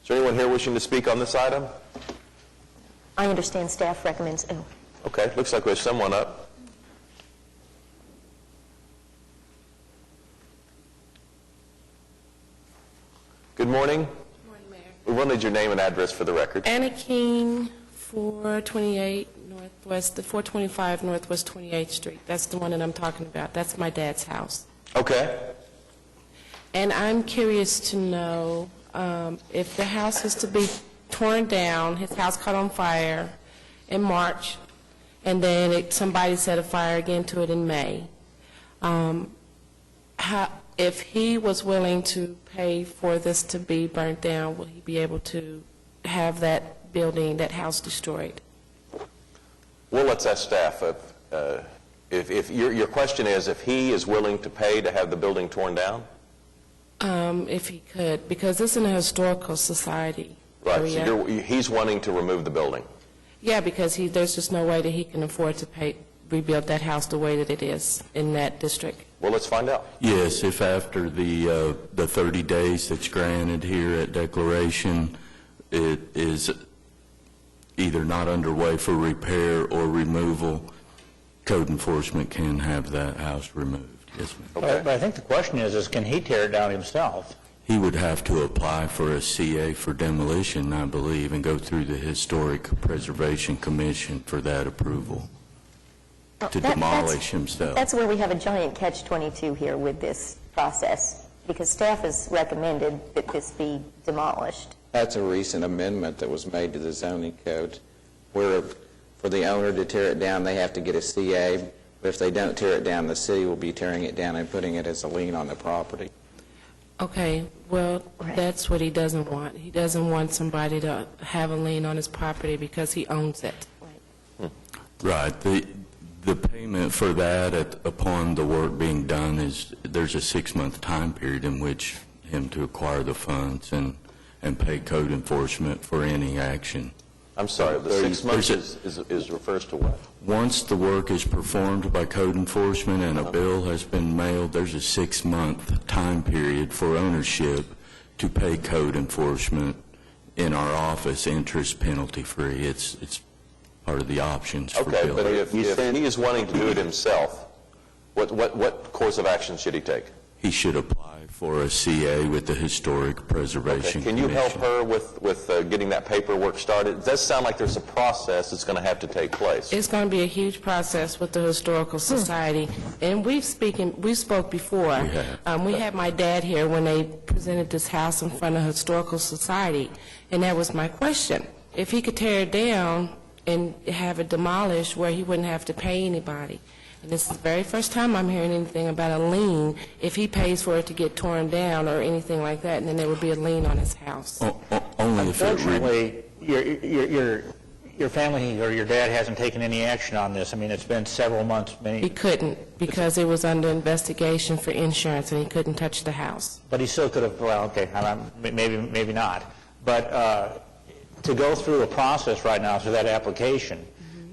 Is there anyone here wishing to speak on this item? I understand staff recommends, Okay, looks like we have someone up. Good morning. Good morning, Mayor. We will need your name and address for the record. Anna King, 425 Northwest 28th Street. That's the one that I'm talking about. That's my dad's house. Okay. And I'm curious to know if the house is to be torn down, his house caught on fire in March, and then somebody set a fire again to it in May. If he was willing to pay for this to be burnt down, will he be able to have that building, that house destroyed? Well, let's ask staff. If your question is if he is willing to pay to have the building torn down? If he could, because this is in a historical society Right, area. so he's wanting to remove the building. Yeah, because there's just no way that he can afford to rebuild that house the way that it is in that district. Well, let's find out. Yes, if after the 30 days that's granted here at declaration, it is either not underway for repair or removal, code enforcement can have that house removed. Yes, ma'am. Okay. But I think the question is can he tear it down himself? He would have to apply for a CA for demolition, I believe, and go through the Historic Preservation Commission for that approval to demolish himself. that's where we have a giant catch-22 here with this process, because staff has recommended that this be demolished. That's a recent amendment that was made to the zoning code, where for the owner to tear it down, they have to get a CA, but if they don't tear it down, the city will be tearing it down and putting it as a lien on the property. Okay, well, Right. that's what he doesn't want. He doesn't want somebody to have a lien on his property because he owns it. Right. The payment for that upon the work being done there's a 6-month time period in which him to acquire the funds and pay code enforcement for any action. I'm sorry, the 6 months is refers to what? Once the work is performed by code enforcement and a bill has been mailed, there's a 6-month time period for ownership to pay code enforcement in our office, interest penalty free. It's part of the options for Okay, but billing. if he is wanting to do it himself, what course of action should he take? He should apply for a CA with the Historic Preservation Okay. Can you help Commission. her with getting that paperwork started? It does sound like there's a process that's going to have to take place. It's going to be a huge process with the Historical Society, and we spoke before. We have. We had my dad here when they presented this house in front of the Historical Society, and that was my question. If he could tear it down and have it demolished where he wouldn't have to pay anybody. And this is the very first time I'm hearing anything about a lien if he pays for it to get torn down or anything like that, and then there would be a lien on his house. Only if it Unfortunately, your family or your dad hasn't taken any action on this. I mean, it's been several months, He couldn't because it was under investigation for insurance, and he couldn't touch the house. but he still could have, well, okay, maybe not. But to go through a process right now through that application,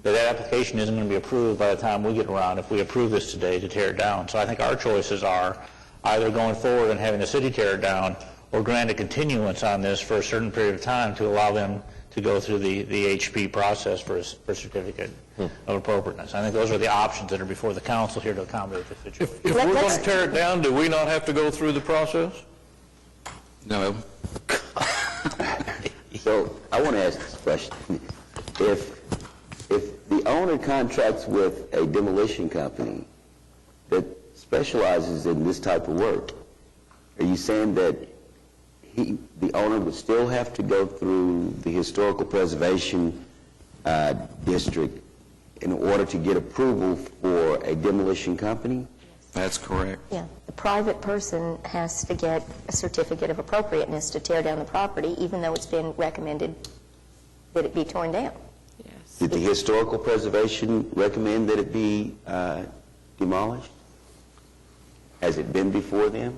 that application isn't going to be approved by the time we get around if we approve this today to tear it down. So I think our choices are either going forward and having the city tear it down or grant a continuance on this for a certain period of time to allow them to go through the HP process for a certificate of appropriateness. I think those are the options that are before the council here to accommodate the situation. If we're going to tear it down, do we not have to go through the process? No. So I want to ask this question. If the owner contracts with a demolition company that specializes in this type of work, are you saying that the owner would still have to go through the Historical Preservation District in order to get approval for a demolition company? That's correct. Yeah, the private person has to get a certificate of appropriateness to tear down the property, even though it's been recommended that it be torn down. Yes. Did the Historical Preservation recommend that it be demolished? Has it been before them?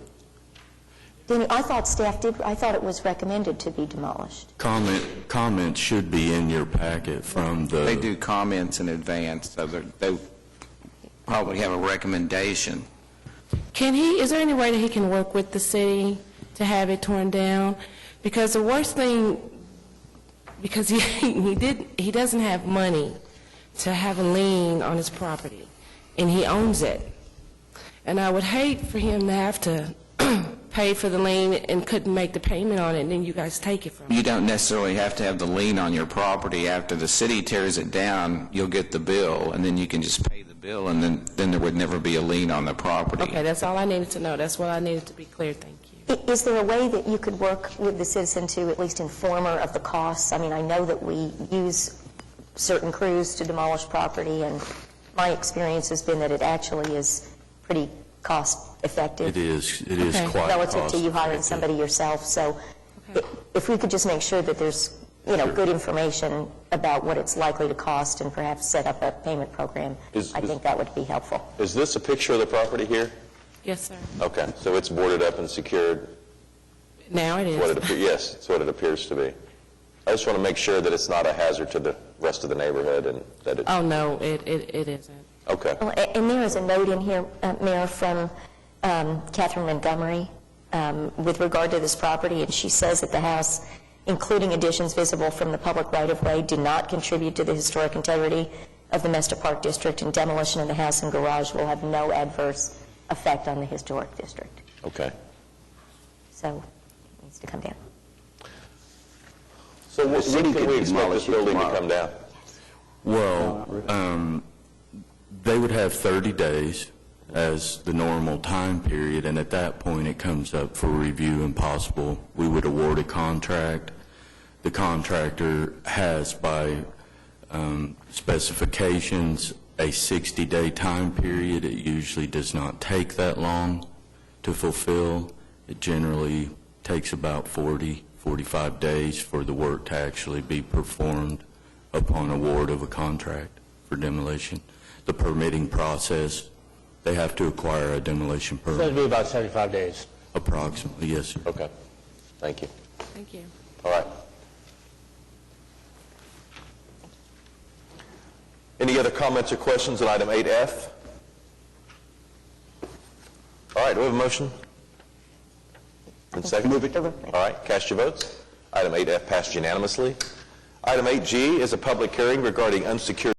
Denny, I thought staff did, I thought it was recommended to be demolished. Comments should be in your packet from the... They do comments in advance, so they probably have a recommendation. Is there any way that he can work with the city to have it torn down? Because the worst thing, because he doesn't have money to have a lien on his property, and he owns it. And I would hate for him to have to pay for the lien and couldn't make the payment on it, and then you guys take it from him. You don't necessarily have to have the lien on your property. After the city tears it down, you'll get the bill, and then you can just pay the bill, and then there would never be a lien on the property. Okay, that's all I needed to know. That's what I needed to be clear. Thank you. Is there a way that you could work with the citizen to at least inform her of the costs? I mean, I know that we use certain crews to demolish property, and my experience has been that it actually is pretty cost-effective. It is Okay. quite Relative to you hiring cost-effective. somebody yourself. So Okay. if we could just make sure that there's, good information about what it's likely to cost and perhaps set up a payment program, I think that would be helpful. Is this a picture of the property here? Yes, sir. Okay, so it's boarded up and secured. Now it What it is. yes, it's what it appears to be. I just want to make sure that it's not a hazard to the rest of the neighborhood and that it's, Oh, no, it isn't. okay. Well, and there is a note in here, Mayor, from Catherine Montgomery with regard to this property, and she says that the house, including additions visible from the public right-of-way, do not contribute to the historic integrity of the Mesta Park District, and demolition of the house and garage will have no adverse effect on the historic district. Okay. So it needs to come down. So when city can could we expect demolish this it building to tomorrow. come down? Well, they would have 30 days as the normal time period, and at that point, it comes up for review and possible. We would award a contract. The contractor has, by specifications, a 60-day time period. It usually does not take that long to fulfill. It generally takes about 45 days for the work to actually be performed upon award of a contract for demolition. The permitting process, they have to acquire a demolition So it'd permit, be about 75 days. approximately, yes, sir. Okay, thank you. Thank you. All right. Any other comments or questions on item 8F? All right, do we have a motion? And second? All right, cast your votes. Item 8F passed unanimously. Item 8G is a public hearing regarding unsecured